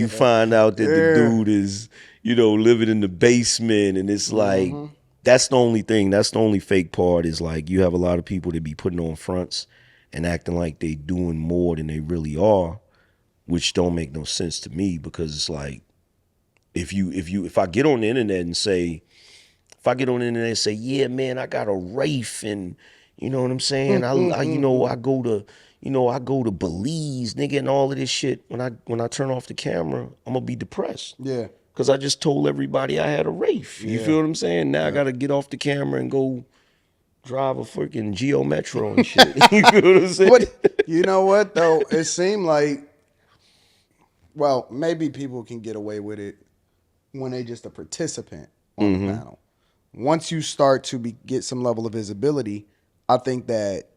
you find out that the dude is, living in the basement, and it's like, that's the only thing. That's the only fake part is like you have a lot of people that be putting on fronts and acting like they doing more than they really are, which don't make no sense to me because it's like, if I get on the internet and say, yeah, man, I got a Wraith and you know what I'm saying? I go to Belize, nigga, and all of this shit. When I turn off the camera, I'm gonna be depressed. Yeah. Cause I just told everybody I had a Wraith. You feel what I'm saying? Now I gotta get off the camera and go drive a freaking Geo Metro and shit. You feel what I'm saying? But you know what though? It seemed like, well, maybe people can get away with it when they just a participant on the panel. Once you start to get some level of visibility, I think that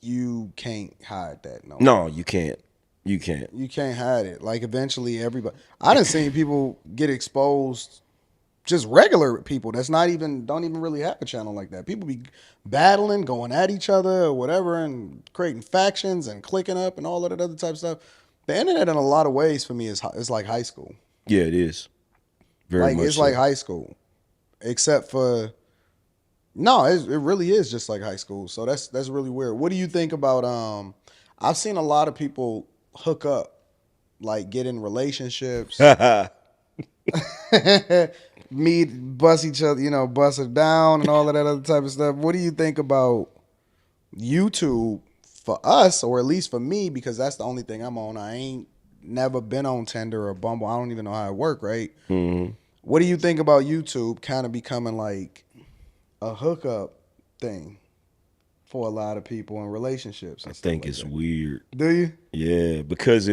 you can't hide that. No, you can't. You can't. You can't hide it. Like eventually everybody, I done seen people get exposed, just regular people that's don't even really have a channel like that. People be battling, going at each other or whatever and creating factions and clicking up and all of that other type of stuff. The internet in a lot of ways for me is like high school. Yeah, it is. Very much it's like high school. Except for, no, it really is just like high school. So that's really weird. What do you think about, I've seen a lot of people hook up, like get in relationships, meet, bust each other, bust it down and all of that other type of stuff. What do you think about YouTube for us, or at least for me, because that's the only thing I'm on. I ain't never been on Tinder or Bumble. I don't even know how it work, right? What do you think about YouTube kind of becoming like a hookup thing for a lot of people in relationships? I think it's weird. Do you? Yeah, because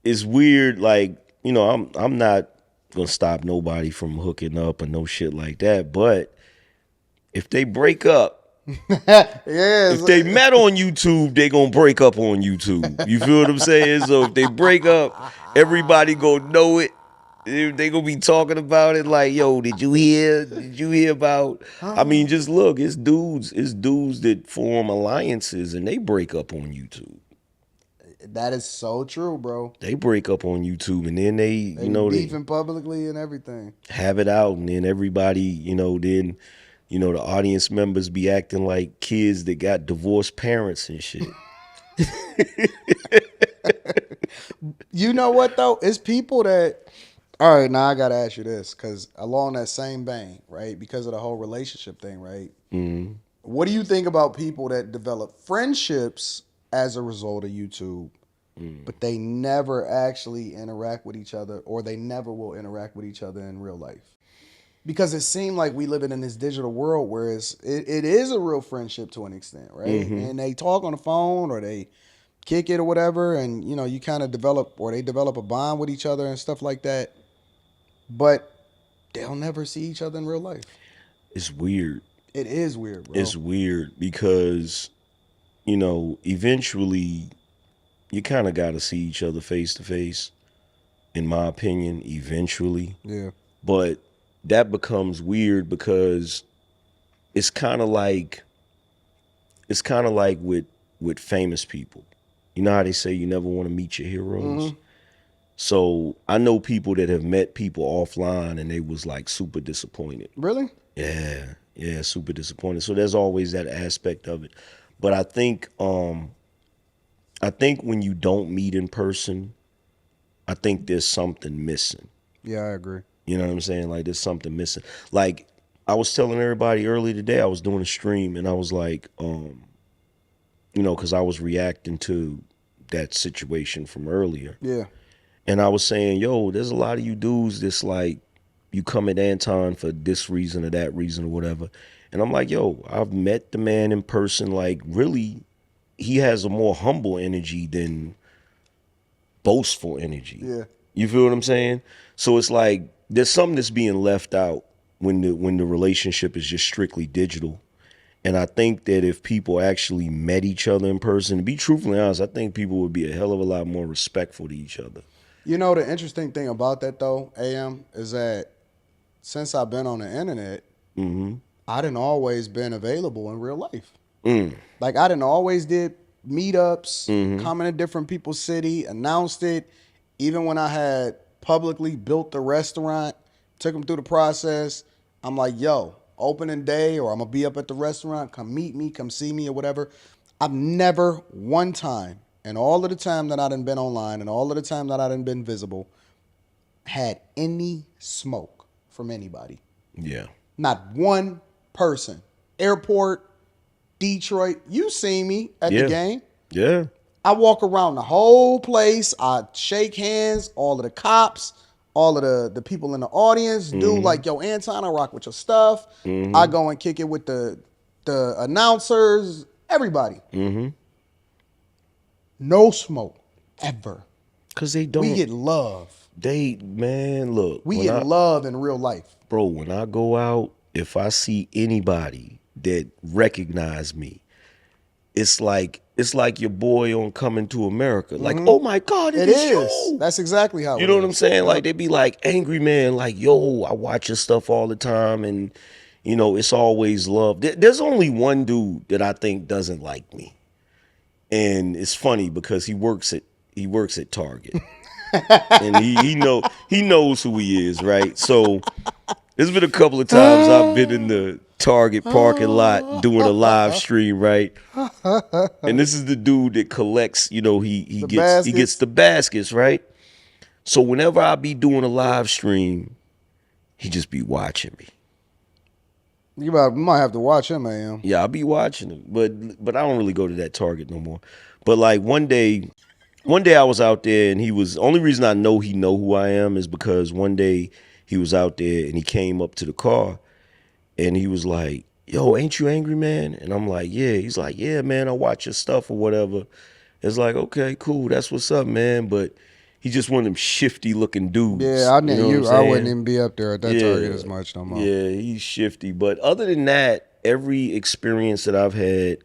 it's weird. Like, I'm not gonna stop nobody from hooking up or no shit like that. But if they break up, if they met on YouTube, they gonna break up on YouTube. You feel what I'm saying? So if they break up, everybody gonna know it. They gonna be talking about it like, yo, did you hear about? I mean, just look, it's dudes that form alliances and they break up on YouTube. That is so true, bro. They break up on YouTube and then they beefing publicly and everything. Have it out, and then everybody, then the audience members be acting like kids that got divorced parents and shit. You know what though? It's people that. All right, now I gotta ask you this, because along that same vein, right? Because of the whole relationship thing, right? Mm-hmm. What do you think about people that develop friendships as a result of YouTube, but they never actually interact with each other, or they never will interact with each other in real life? Because it seemed like we live in this digital world where it is a real friendship to an extent, right? And they talk on the phone or they kick it or whatever, and you kind of they develop a bond with each other and stuff like that. But they'll never see each other in real life. It's weird. It is weird, bro. It's weird because, eventually you kind of got to see each other face to face, in my opinion, eventually. Yeah. But that becomes weird because it's kind of like with famous people. You know how they say you never want to meet your heroes? So I know people that have met people offline and they was like super disappointed. Really? Yeah, super disappointed. So there's always that aspect of it. But I think when you don't meet in person, I think there's something missing. Yeah, I agree. You know what I'm saying? Like there's something missing. Like I was telling everybody earlier today, I was doing a stream and I was like, because I was reacting to that situation from earlier. Yeah. And I was saying, yo, there's a lot of you dudes that's like, you come at Anton for this reason or that reason or whatever. And I'm like, yo, I've met the man in person. Like, really, he has a more humble energy than boastful energy. Yeah. You feel what I'm saying? So it's like, there's something that's being left out when the relationship is just strictly digital. And I think that if people actually met each other in person, to be truthfully honest, I think people would be a hell of a lot more respectful to each other. The interesting thing about that, though, AM, is that since I've been on the internet, I done always been available in real life. Like, I done always did meetups, come in a different people's city, announced it, even when I had publicly built the restaurant, took them through the process, I'm like, yo, opening day, or I'm going to be up at the restaurant, come meet me, come see me or whatever. I've never one time, and all of the time that I done been online and all of the time that I done been visible, had any smoke from anybody. Yeah. Not one person. Airport, Detroit, you see me at the game. Yeah. I walk around the whole place. I shake hands, all of the cops, all of the people in the audience. Dude, like, yo, Anton, I rock with your stuff. I go and kick it with the announcers, everybody. No smoke, ever. Because they don't. We get love. Look. We get love in real life. Bro, when I go out, if I see anybody that recognize me, it's like your boy on Coming to America. Like, oh my God, it is you. That's exactly how you know what I'm saying? Like, they be like, Angryman, like, yo, I watch your stuff all the time, and you know, it's always love. There's only one dude that I think doesn't like me. And it's funny because he works at Target. And he knows who he is, right? So there's been a couple of times I've been in the Target parking lot doing a live stream, right? And this is the dude that collects, you know, he gets the baskets, right? So whenever I be doing a live stream, he just be watching me. You might have to watch him, man. Yeah, I'll be watching him, but I don't really go to that Target no more. But like one day I was out there, and only reason I know he know who I am is because one day he was out there and he came up to the car and he was like, yo, ain't you Angryman? And I'm like, yeah. He's like, yeah, man, I watch your stuff or whatever. It's like, okay, cool, that's what's up, man. But he just one of them shifty looking dudes. Yeah, I knew I wouldn't even be up there at that Target as much no more. Yeah, he's shifty. But other than that, every experience that I've had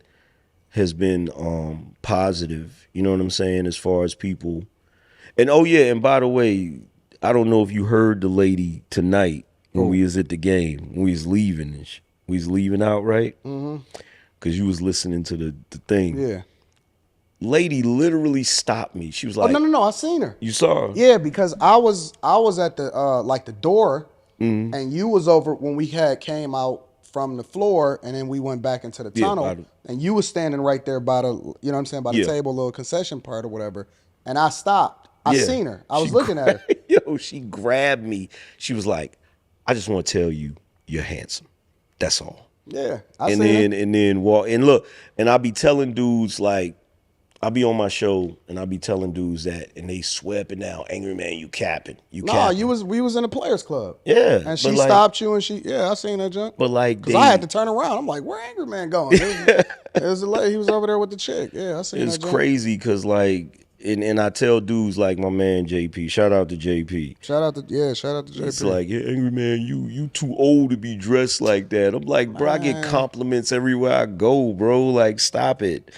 has been positive. You know what I'm saying? As far as people. And oh yeah, and by the way, I don't know if you heard the lady tonight when we was at the game, when we was leaving. We was leaving out, right? Because you was listening to the thing. Yeah. Lady literally stopped me. She was like, "Oh no, I seen her. You saw her? Yeah, because I was at the like the door, and you was over when we came out from the floor, and then we went back into the tunnel, and you was standing right there by the, you know what I'm saying, by the table, little concession part or whatever, and I stopped. I seen her. I was looking at her. Yo, she grabbed me. She was like, I just want to tell you, you're handsome. That's all. Yeah, and then walk and look, and I be telling dudes like. I be on my show and I be telling dudes that, and they swear up and down, Angryman, you capping. We was in a players club. Yeah. And she stopped you, and I seen that junk. But like, because I had to turn around. I'm like, where Angryman going? It was a lady. He was over there with the chick. Yeah, I seen that. It's crazy because like, and I tell dudes like my man JP, shout out to JP. Shout out to JP. It's like, yeah, Angryman, you too old to be dressed like that. I'm like, bro, I get compliments everywhere I go, bro. Like, stop it.